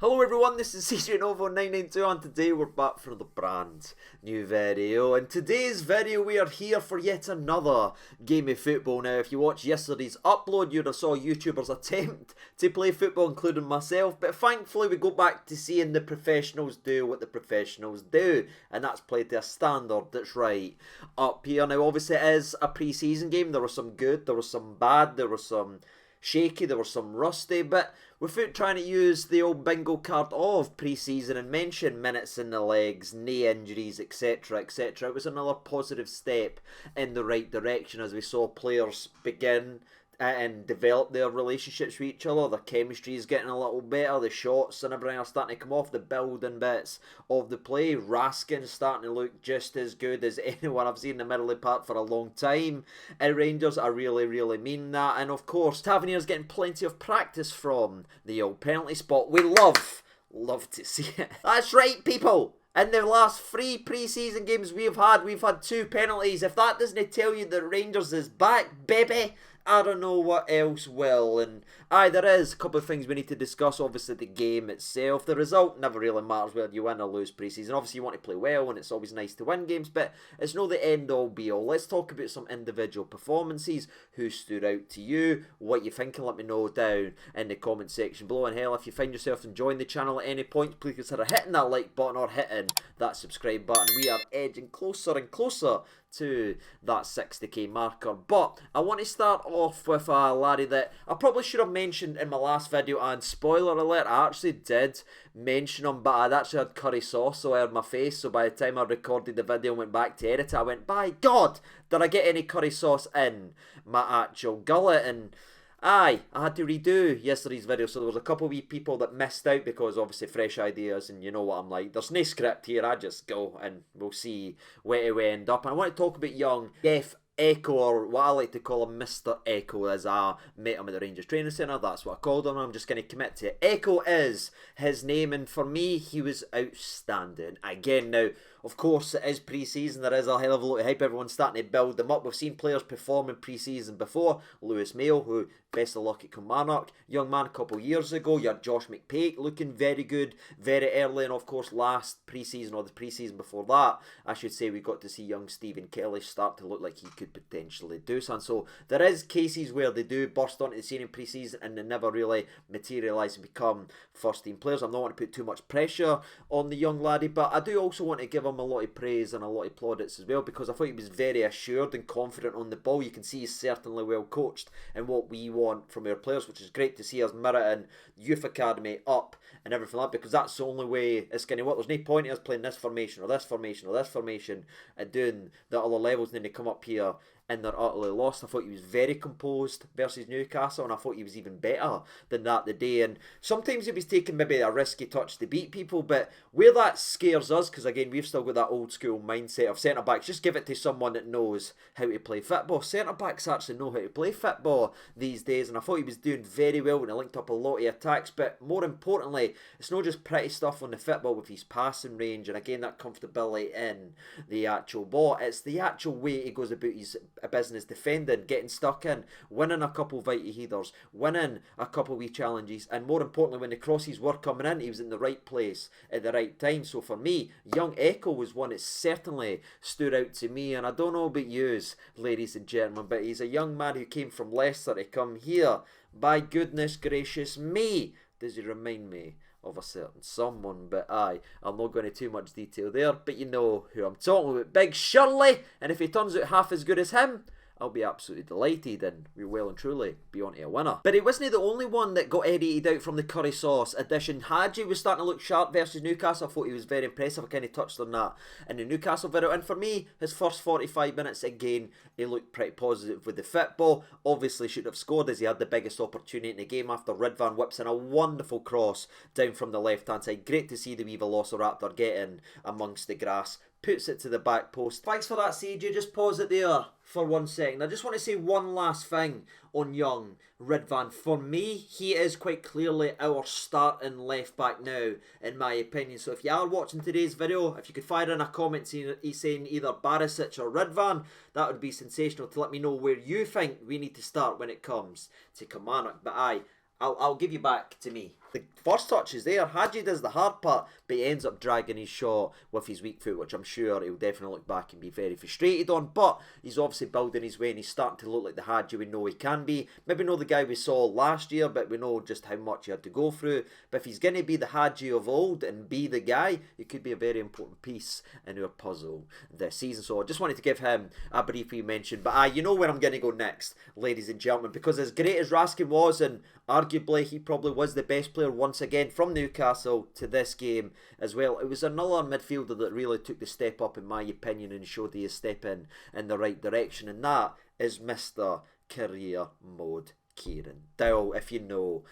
Hello everyone, this is CJ992 and today we're back for the brand new video. In today's video we are here for yet another game of football. Now if you watched yesterday's upload you'd have saw YouTubers attempt to play football, including myself, but thankfully we go back to seeing the professionals do what the professionals do, and that's play to a standard that's right up here. Now obviously it is a pre-season game. There was some good, there was some bad, there was some shaky, there was some rusty, but without trying to use the old bingo card of pre-season and mention minutes in the legs, knee injuries, etc, etc, it was another positive step in the right direction as we saw players begin and develop their relationships with each other. Their chemistry is getting a little better, the shots and everything are starting to come off, the building bits of the play. Raskin's starting to look just as good as anyone I've seen in the middle of the park for a long time at Rangers. I really mean that. And of course Tavernier's getting plenty of practice from the old penalty spot. We love to see it. That's right people, in the last 3 pre-season games we've had 2 penalties. If that doesn't tell you that Rangers is back, baby, I don't know what else will. And there is a couple of things we need to discuss. Obviously the game itself, the result never really matters whether you win or lose pre-season. Obviously you want to play well and it's always nice to win games, but it's not the end all be all. Let's talk about some individual performances, who stood out to you, what you think, and let me know down in the comment section below. And hell, if you find yourself enjoying the channel at any point, please consider hitting that like button or hitting that subscribe button. We are edging closer and closer to that 60k marker. But I want to start off with a laddie that I probably should have mentioned in my last video, and spoiler alert, I actually did mention him, but I'd actually had curry sauce all over my face, so by the time I recorded the video and went back to edit it, I went, by God, did I get any curry sauce in my actual gullet? And I had to redo yesterday's video, so there was a couple of wee people that missed out because obviously fresh ideas, and you know what I'm like. There's no script here, I just go and we'll see where we end up. And I want to talk about young Yfeko, or what I like to call him, Mr. Echo, as I met him at the Rangers training centre. That's what I called him. I'm just going to commit to it. Echo is his name, and for me, he was outstanding. Again, now, of course, it is pre-season. There is a hell of a lot of hype. Everyone's starting to build them up. We've seen players perform in pre-season before. Lewis Mayo, who, best of luck at Kilmarnock. Young man a couple of years ago. You had Josh McPake looking very good very early. And, of course, last pre-season, or the pre-season before that, I should say, we got to see young Stephen Kelly start to look like he could potentially do something. So there is cases where they do burst onto the scene in pre-season and they never really materialise and become first-team players. I'm not want to put too much pressure on the young laddie, but I do also want to give him a lot of praise and a lot of plaudits as well, because I thought he was very assured and confident on the ball. You can see he's certainly well coached and what we want from our players, which is great to see us mirroring youth academy up and everything like that, because that's the only way it's going to work. There's no point in us playing this formation or this formation or this formation and doing the other levels and then they come up here and they're utterly lost. I thought he was very composed versus Newcastle, and I thought he was even better than that today. And sometimes he was taking maybe a risky touch to beat people, but where that scares us, because again we've still got that old school mindset of centre backs, just give it to someone that knows how to play football. Centre backs actually know how to play football these days, and I thought he was doing very well when he linked up a lot of attacks. But more importantly, it's not just pretty stuff on the football with his passing range and again that comfortability in the actual ball. It's the actual way he goes about his business defending, getting stuck in, winning a couple vital headers, winning a couple wee challenges, and more importantly when the crosses were coming in, he was in the right place at the right time. So for me, young Echo was one that certainly stood out to me. And I don't know about yous, ladies and gentlemen, but he's a young man who came from Leicester to come here. By goodness gracious me, does he remind me of a certain someone. But I'm not going into too much detail there, but you know who I'm talking about, Big Shirley. And if he turns out half as good as him, I'll be absolutely delighted and we're well and truly be on to a winner. But he wasn't the only one that got edited out from the curry sauce addition. Hadji was starting to look sharp versus Newcastle. I thought he was very impressive. I kind of touched on that in the Newcastle video. And for me, his first 45 minutes again, he looked pretty positive with the football. Obviously should have scored as he had the biggest opportunity in the game after Ridvan whips in a wonderful cross down from the left hand side. Great to see the wee Velociraptor getting amongst the grass. Puts it to the back post. Thanks for that, CJ. Just pause it there for 1 second. I just want to say one last thing on young Ridvan. For me, he is quite clearly our starting left back now, in my opinion. So if you are watching today's video, if you could fire in a comment saying either Barisic or Ridvan, that would be sensational to let me know where you think we need to start when it comes to Kilmarnock. But I'll give you back to me. the first touch is there. Hadji does the hard part, but he ends up dragging his shot with his weak foot, which I'm sure he'll definitely look back and be very frustrated on. But he's obviously building his way and he's starting to look like the Hadji we know he can be. Maybe not the guy we saw last year, but we know just how much he had to go through. But if he's going to be the Hadji of old and be the guy, he could be a very important piece in our puzzle this season. So I just wanted to give him a brief mention. But you know where I'm going to go next, ladies and gentlemen, because as great as Raskin was, and arguably he probably was the best player once again from Newcastle to this game as well, it was another midfielder that really took the step up in my opinion and showed he is stepping in the right direction, and that is Mr. Career Mode Kieran Dowell. If you know,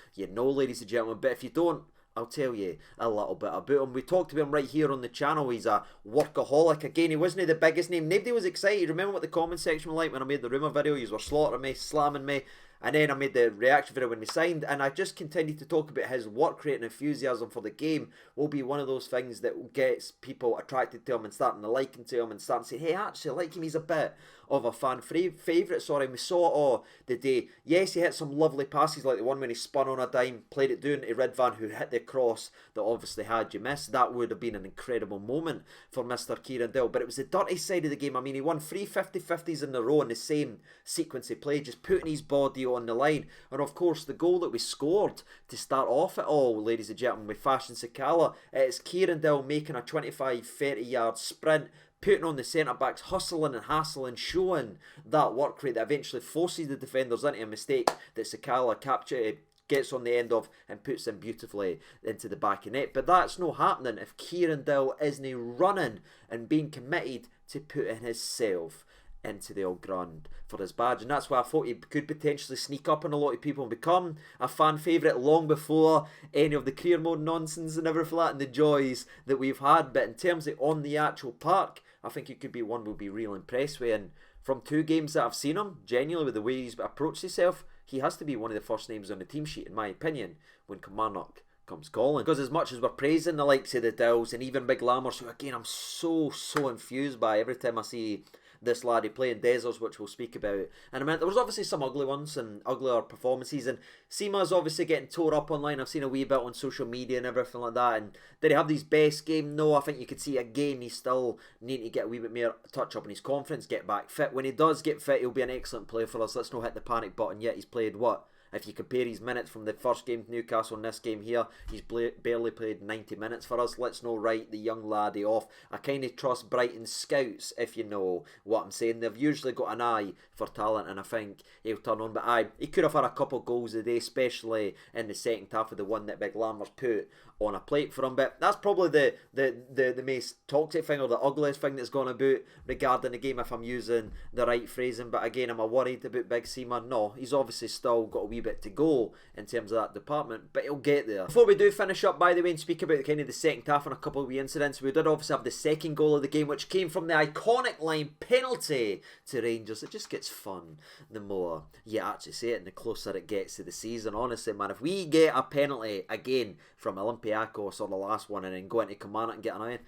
ladies and gentlemen, but if you don't, I'll tell you a little bit about him. We talked to him right here on the channel. He's a workaholic. Again, he wasn't the biggest name. Nobody was excited. Remember what the comment section was like when I made the rumour video? You were slaughtering me, slamming me. And then I made the reaction video when we signed, and I just continued to talk about his work rate and enthusiasm for the game will be one of those things that gets people attracted to him and starting to liking to him and starting to say, hey, actually, I like him. He's a bit of a fan favourite. Sorry, we saw it the day. Yes, he hit some lovely passes like the one when he spun on a dime, played it down to Ridvan, who hit the cross that obviously had you missed. That would have been an incredible moment for Mr. Kieran Dowell. But it was the dirty side of the game. I mean, he won 3 50-50s in a row in the same sequence of play, just putting his body on the line. And of course, the goal that we scored to start off it all, ladies and gentlemen, with Fashion Sakala, it's Kieran Dowell making a 25-30 yard sprint, putting on the centre-backs, hustling and hassling, showing that work rate that eventually forces the defenders into a mistake that Sakala gets on the end of and puts them beautifully into the back of net. But that's not happening if Kieran Dowell isn't running and being committed to putting himself into the old ground for his badge. And that's why I thought he could potentially sneak up on a lot of people and become a fan favourite long before any of the career mode nonsense and everything like that and the joys that we've had. But in terms of on the actual park, I think he could be one we'll be real impressed with. And from 2 games that I've seen him, genuinely with the way he's approached himself, he has to be one of the first names on the team sheet in my opinion when Kilmarnock comes calling. Because as much as we're praising the likes of the Dowells and even Big Lammers, who again I'm so infused by every time I see this laddie playing, Desers, which we'll speak about in a minute. There was obviously some ugly ones and uglier performances, and Seema's obviously getting tore up online. I've seen a wee bit on social media and everything like that. And did he have his best game? No, I think you could see again he's still needing to get a wee bit more touch up in his confidence, get back fit. When he does get fit, he'll be an excellent player for us. Let's not hit the panic button yet. He's played what? If you compare his minutes from the first game to Newcastle and this game here, he's barely played 90 minutes for us. Let's not write the young laddie off. I kind of trust Brighton scouts, if you know what I'm saying. They've usually got an eye for talent, and I think he'll turn on. But he could have had a couple goals a day, especially in the second half of the one that Big Lammers put on a plate for him. But that's probably the most toxic thing or the ugliest thing that's gone about regarding the game, if I'm using the right phrasing. But again, am I worried about Big Seema? No, he's obviously still got a wee bit to go in terms of that department, but he'll get there. Before we do finish up, by the way, and speak about kind of the second half and a couple of wee incidents, we did obviously have the second goal of the game, which came from the iconic line penalty to Rangers. It just gets fun the more you actually say it and the closer it gets to the season. Honestly, man, if we get a penalty again from Olympiacos or the last one and then go into Kilmarnock and get an iron,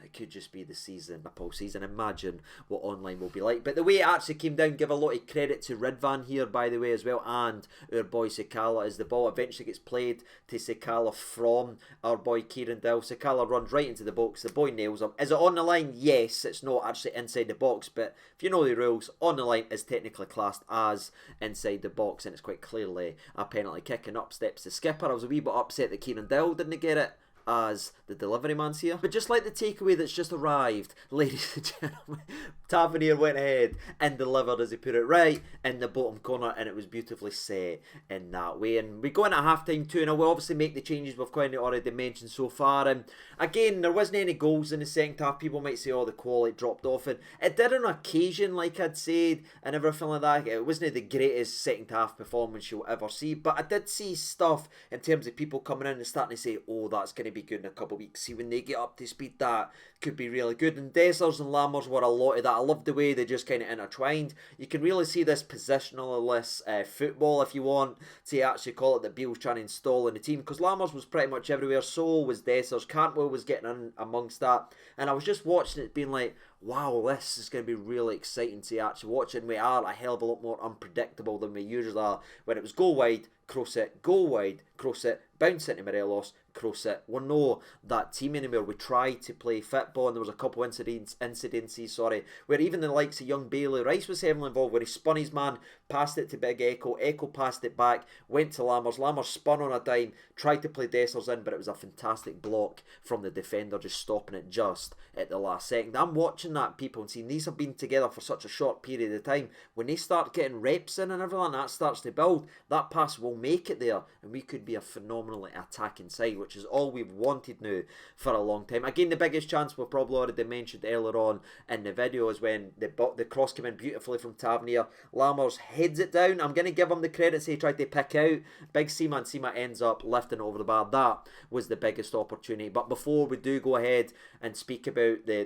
it could just be the season, a full season. Imagine what online will be like. But the way it actually came down, give a lot of credit to Ridvan here, by the way, as well, and our boy Sakala, as the ball eventually gets played to Sakala from our boy Kieran Dowell. Sakala runs right into the box. The boy nails him. Is it on the line? Yes, it's not actually inside the box, but if you know the rules, on the line is technically classed as inside the box, and it's quite clearly a penalty kick. And up steps the skipper. I was a wee bit upset that Kieran Dowell didn't get it, as the delivery man's here. But just like the takeaway that's just arrived, ladies and gentlemen, Tavernier went ahead and delivered, as he put it, right in the bottom corner, and it was beautifully set in that way. And we go in at half time too, and I will obviously make the changes we've kind of already mentioned so far. And again, there wasn't any goals in the second half. People might say, oh, the quality dropped off, and it did on occasion, like I'd said, and everything like that. It wasn't the greatest second half performance you'll ever see, but I did see stuff in terms of people coming in and starting to say, oh, that's going to be good in a couple of weeks. See, when they get up to speed, that could be really good. And Desers and Lammers were a lot of that. I love the way they just kind of intertwined. You can really see this positionless football, if you want to actually call it, that Beale's trying to install in the team, because Lammers was pretty much everywhere, so was Desers. Cantwell was getting in amongst that, and I was just watching it being like, wow, this is going to be really exciting to actually watch, and we are a hell of a lot more unpredictable than we usually are. When it was go wide, cross it, go wide, cross it, bounce into Morelos, cross it. We're no that team anymore. We tried to play football, and there was a couple incidences, where even the likes of young Bailey Rice was heavily involved, where he spun his man, passed it to Big Echo, Echo passed it back, went to Lammers spun on a dime, tried to play Dessers in, but it was a fantastic block from the defender, just stopping it just at the last second. I'm watching that, people, and seeing these have been together for such a short period of time. When they start getting reps in and everything, that starts to build, that pass will make it there, and we could be a phenomenally attacking side, which is all we've wanted now for a long time. Again, the biggest chance we've probably already mentioned earlier on in the video is when the cross came in beautifully from Tavernier. Lammers heads it down. I'm going to give him the credit, he tried to pick out big Seaman. Seaman ends up lifting over the bar. That was the biggest opportunity. But before we do go ahead and speak about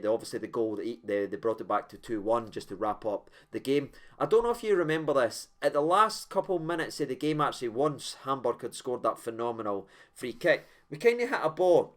obviously the goal that they brought it back to 2-1 just to wrap up the game, I don't know if you remember this, at the last couple minutes of the game, actually, once Hamburg had scored that phenomenal free kick, we kind of hit a ball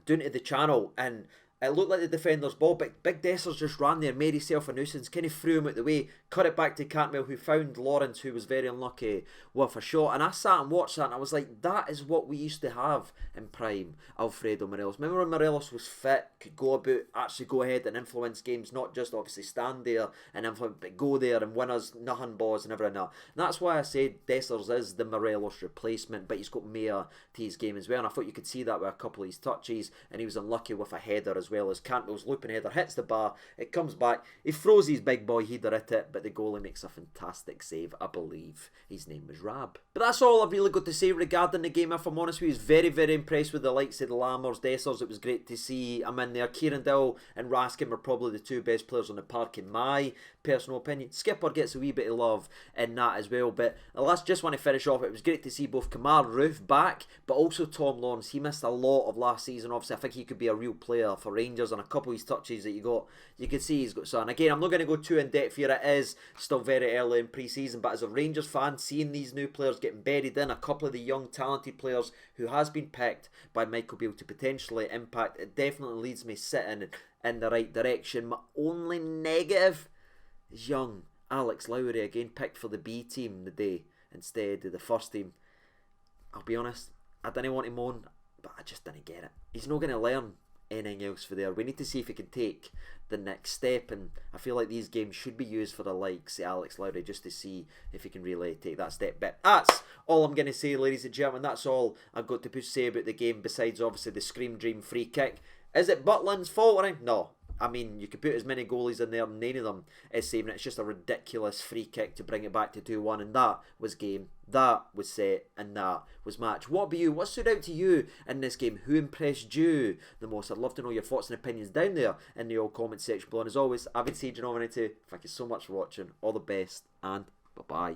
down to the channel, and it looked like the defender's ball, but Big Dessers just ran there, made himself a nuisance, kind of threw him out the way, cut it back to Cantwell, who found Lawrence, who was very unlucky with a shot. And I sat and watched that, and I was like, that is what we used to have in prime Alfredo Morelos. Remember when Morelos was fit, could go about, actually go ahead and influence games, not just obviously stand there and influence, but go there and win us nothing balls and everything like that. And that's why I said Dessers is the Morelos replacement, but he's got more to his game as well. And I thought you could see that with a couple of his touches, and he was unlucky with a header as well, as Cantwell's looping header hits the bar, it comes back, he throws his big boy header at it, but the goalie makes a fantastic save. I believe his name was Rab. But that's all I've really got to say regarding the game, if I'm honest with you. I was very, very impressed with the likes of the Lammers, Dessers. It was great to see him in there. Kieran Dowell and Raskin were probably the two best players on the park in my personal opinion. Skipper gets a wee bit of love in that as well. But last, just want to finish off, it was great to see both Kamar Roof back, but also Tom Lawrence. He missed a lot of last season. Obviously, I think he could be a real player for Rangers, and a couple of his touches that you can see he's got something. Again, I'm not going to go too in depth here. It is still very early in pre-season, but as a Rangers fan, seeing these new players getting buried in, a couple of the young talented players who has been picked by Michael Beale to potentially impact, it definitely leads me sitting in the right direction. My only negative is young Alex Lowry, again picked for the B team today instead of the first team. I'll be honest, I didn't want to moan, but I just didn't get it. He's not going to learn anything else for there. We need to see if he can take the next step, and I feel like these games should be used for the likes of Alex Lowry, just to see if he can really take that step. But that's all I'm going to say, ladies and gentlemen. That's all I've got to say about the game, besides obviously the Scream Dream free kick. Is it Butland's fault or anything? No. I mean, you could put as many goalies in there, and none of them is saving it. It's just a ridiculous free kick to bring it back to 2-1, and that was game, that was set, and that was match. What about you? What stood out to you in this game? Who impressed you the most? I'd love to know your thoughts and opinions down there in the old comment section below. And as always, I've been Sage and thank you so much for watching. All the best, and bye-bye.